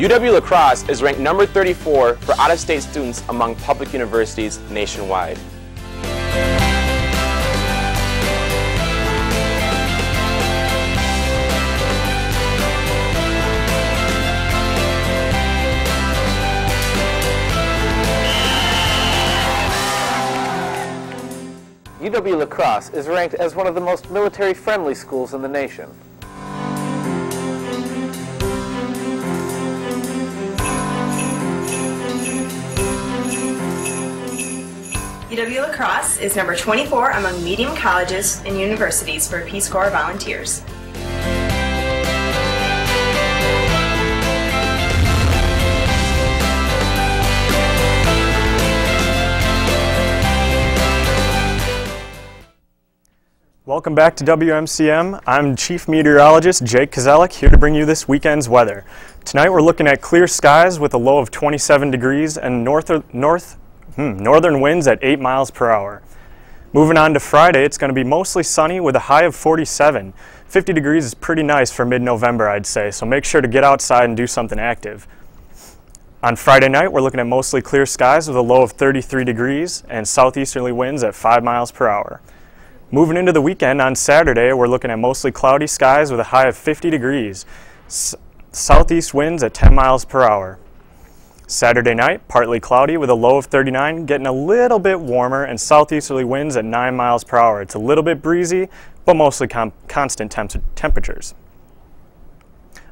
UW-La Crosse is ranked number 34 for out-of-state students among public universities nationwide. UW-La Crosse is ranked as one of the most military-friendly schools in the nation. UW-La Crosse is number 24 among medium colleges and universities for Peace Corps volunteers. Welcome back to WMCM. I'm Chief Meteorologist Jake Kozelik, here to bring you this weekend's weather. Tonight we're looking at clear skies with a low of 27 degrees and northern winds at 8 miles per hour. Moving on to Friday, it's going to be mostly sunny with a high of 47. 50 degrees is pretty nice for mid-November, I'd say, so make sure to get outside and do something active. On Friday night, we're looking at mostly clear skies with a low of 33 degrees and southeasterly winds at 5 miles per hour. Moving into the weekend, on Saturday, we're looking at mostly cloudy skies with a high of 50 degrees. Southeast winds at 10 miles per hour. Saturday night, partly cloudy with a low of 39, getting a little bit warmer, and southeasterly winds at 9 miles per hour. It's a little bit breezy, but mostly constant temperatures.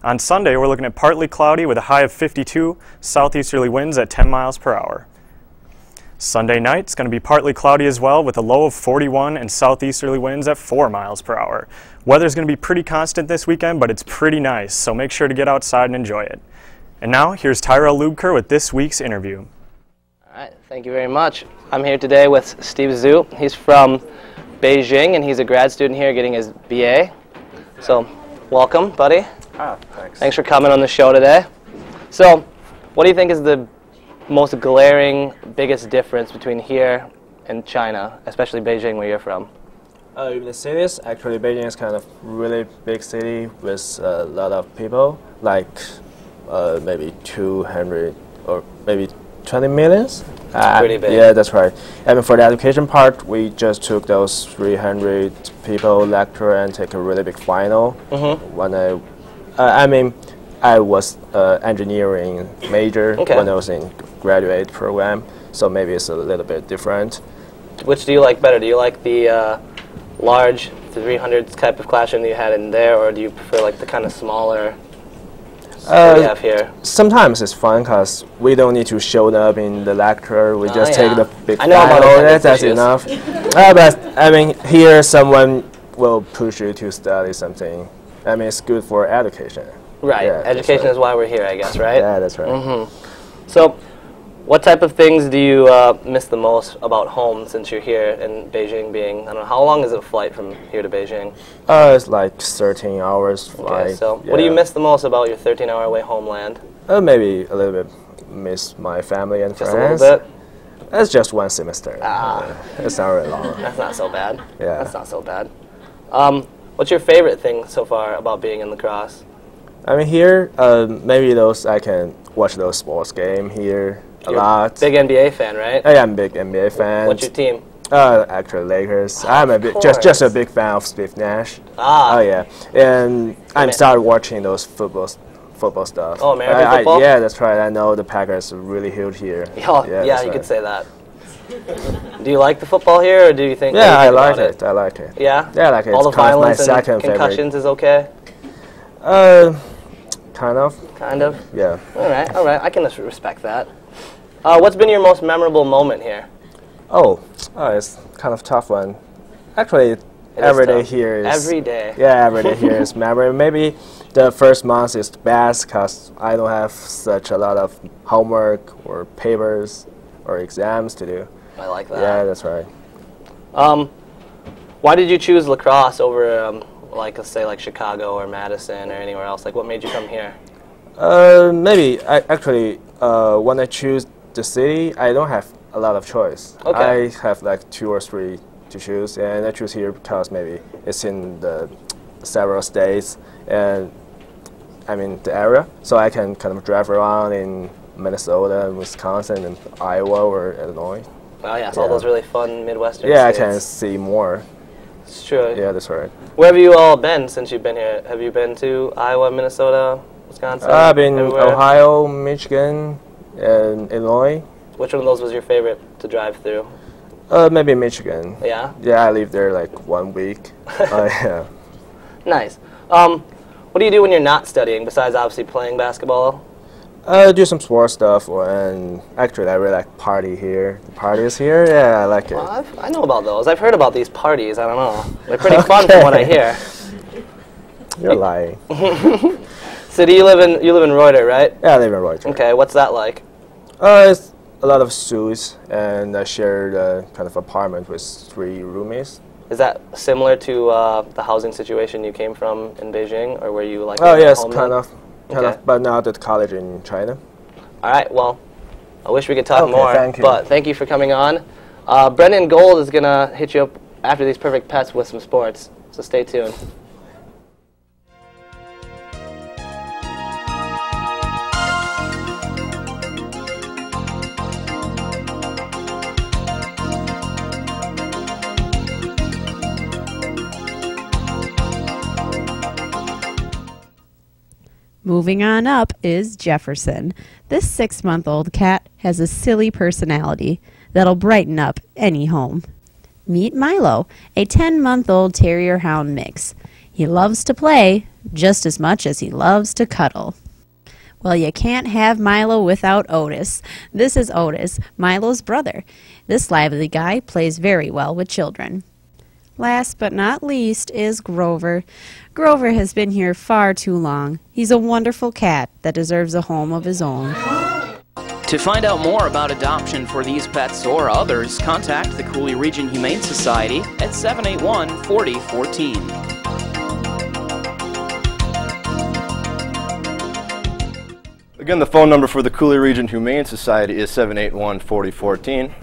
On Sunday, we're looking at partly cloudy with a high of 52, southeasterly winds at 10 miles per hour. Sunday night, it's going to be partly cloudy as well with a low of 41 and southeasterly winds at 4 miles per hour. Weather's going to be pretty constant this weekend, but it's pretty nice, so make sure to get outside and enjoy it. And now, here's Tyrell L with this week's interview. All right, thank you very much. I'm here today with Steve Zhu. He's from Beijing, and he's a grad student here getting his BA. So, welcome, buddy. Thanks. Thanks for coming on the show today. So, what do you think is the most glaring, biggest difference between here and China, especially Beijing, where you're from? In the cities, actually Beijing is kind of really big city with a lot of people, like maybe 200 or maybe 20 millions. Pretty big. Yeah, that's right. And for the education part, we just took those 300 people lecture and take a really big final. When I was engineering major when I was in graduate program, so maybe it's a little bit different. Which do you like better? Do you like the large 300 type of classroom that you had in there, or do you prefer like the kind of smaller that we have here? Sometimes it's fun because we don't need to show up in the lecture. We just take the big I know about final. those That's issues. enough. But I mean, here someone will push you to study something. I mean, it's good for education. Right. Yeah, education is why we're here, I guess, right? Yeah, that's right. So, what type of things do you miss the most about home since you're here in Beijing being, I don't know, how long is it a flight from here to Beijing? It's like 13 hours flight. Okay, so what do you miss the most about your 13-hour away homeland? Maybe a little bit miss my family and Just friends. a little bit? It's just one semester. It's not really long. That's not so bad. Yeah. That's not so bad. What's your favorite thing so far about being in La Crosse? I mean, here, maybe I can watch those sports game here a lot. Big NBA fan, right? I am a big NBA fan. What's your team? Actually, Lakers. I'm just a big fan of Steve Nash. Ah. Oh yeah, and I'm started watching those football stuff. Oh, American football? Yeah, that's right. I know the Packers are really huge here. Oh, yeah, you could say that. Do you like the football here, or do you think? Yeah, I like it. I like it. Yeah. Yeah, I like it. All the It's kind of my violence and second concussions favorite. is okay. Kind of. Kind of. Yeah. All right. I can respect that. What's been your most memorable moment here? Oh, it's kind of tough one. Actually, every day here is... Every day? Yeah, every day here is memorable. Maybe the first month is the best because I don't have such a lot of homework or papers or exams to do. I like that. Yeah, that's right. Why did you choose La Crosse over, let's say, like Chicago or Madison or anywhere else? Like, what made you come here? Maybe, when I choose the city, I don't have a lot of choice. Okay. I have like 2 or 3 to choose, and I choose here because maybe it's in the several states, and the area, so I can kind of drive around in Minnesota, and Wisconsin, and Iowa or Illinois. Oh yeah, so all those really fun Midwestern states. I can see more. It's true. Yeah, that's right. Where have you all been since you've been here? Have you been to Iowa, Minnesota, Wisconsin? I've been everywhere? Ohio, Michigan, and Illinois. Which one of those was your favorite to drive through? Maybe Michigan. Yeah? Yeah, I lived there like 1 week. Yeah. Nice. What do you do when you're not studying, besides obviously playing basketball? Do some sports stuff, and actually I really like party here. The parties here, yeah, I like it. Well, I know about those. I've heard about these parties. I don't know. They're pretty fun from what I hear. You're lying. So do you live in Reuter, right? Yeah, I live in Reuter. Okay, what's that like? It's a lot of suits, and I shared a kind of apartment with 3 roommates. Is that similar to the housing situation you came from in Beijing, or were you like? Oh yes, kind of, of, but not at college in China. All right, well, I wish we could talk more, thank you. But thank you for coming on. Brendan Gold is gonna hit you up after these perfect pets with some sports, so stay tuned. Moving on up is Jefferson. This 6-month-old cat has a silly personality that'll brighten up any home. Meet Milo, a 10-month-old terrier hound mix. He loves to play just as much as he loves to cuddle. Well, you can't have Milo without Otis. This is Otis, Milo's brother. This lively guy plays very well with children. Last but not least is Grover. Grover has been here far too long. He's a wonderful cat that deserves a home of his own. To find out more about adoption for these pets or others, contact the Cooley Region Humane Society at 781-4014. Again, the phone number for the Cooley Region Humane Society is 781-4014.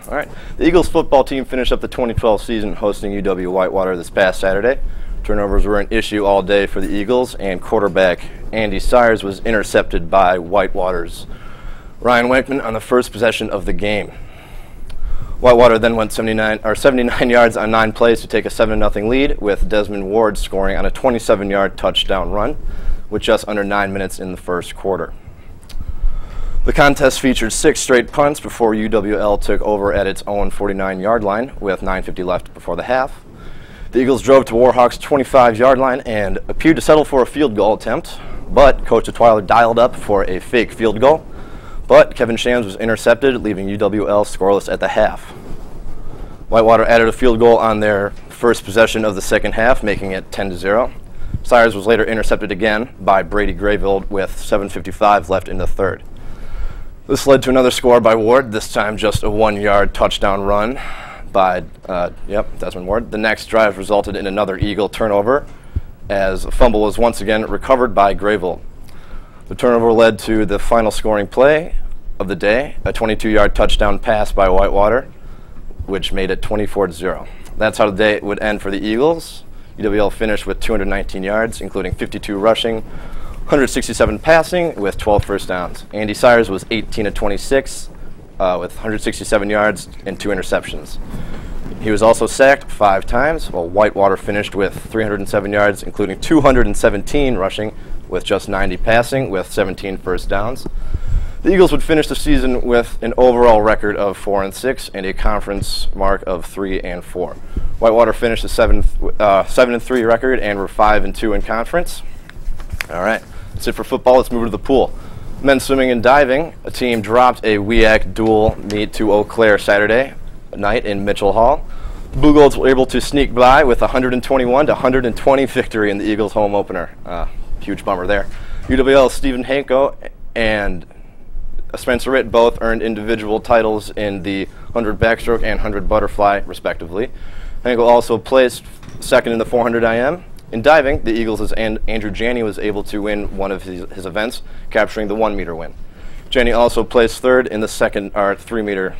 All right. The Eagles football team finished up the 2012 season hosting UW-Whitewater this past Saturday. Turnovers were an issue all day for the Eagles, and quarterback Andy Sires was intercepted by Whitewater's Ryan Wankman on the first possession of the game. Whitewater then went 79 yards on 9 plays to take a 7-0 lead, with Desmond Ward scoring on a 27-yard touchdown run with just under 9 minutes in the first quarter. The contest featured 6 straight punts before UWL took over at its own 49-yard line with 9:50 left before the half. The Eagles drove to Warhawk's 25-yard line and appeared to settle for a field goal attempt, but Coach Twyler dialed up for a fake field goal, but Kevin Shams was intercepted, leaving UWL scoreless at the half. Whitewater added a field goal on their first possession of the second half, making it 10-0. Sires was later intercepted again by Brady Grayville with 7:55 left in the third. This led to another score by Ward, this time just a 1-yard touchdown run by Desmond Ward. The next drive resulted in another Eagle turnover, as a fumble was once again recovered by Grayville. The turnover led to the final scoring play of the day, a 22-yard touchdown pass by Whitewater, which made it 24-0. That's how the day would end for the Eagles. UWL finished with 219 yards, including 52 rushing, 167 passing with 12 first downs. Andy Sires was 18-26 with 167 yards and 2 interceptions. He was also sacked 5 times, while Whitewater finished with 307 yards, including 217 rushing with just 90 passing with 17 first downs. The Eagles would finish the season with an overall record of 4-6 and a conference mark of 3-4. Whitewater finished a 7-3 record and were 5-2 in conference. All right. That's it for football. Let's move to the pool. Men's swimming and diving. A team dropped a WEAC dual meet to Eau Claire Saturday night in Mitchell Hall. The Blue Golds were able to sneak by with a 121-120 victory in the Eagles' home opener. Huge bummer there. UWL's Stephen Hanko and Spencer Ritt both earned individual titles in the 100 backstroke and 100 butterfly, respectively. Hanko also placed second in the 400 IM. In diving, the Eagles' Andrew Janney was able to win one of his events, capturing the 1-meter win. Janney also placed third in the 3-meter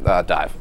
dive.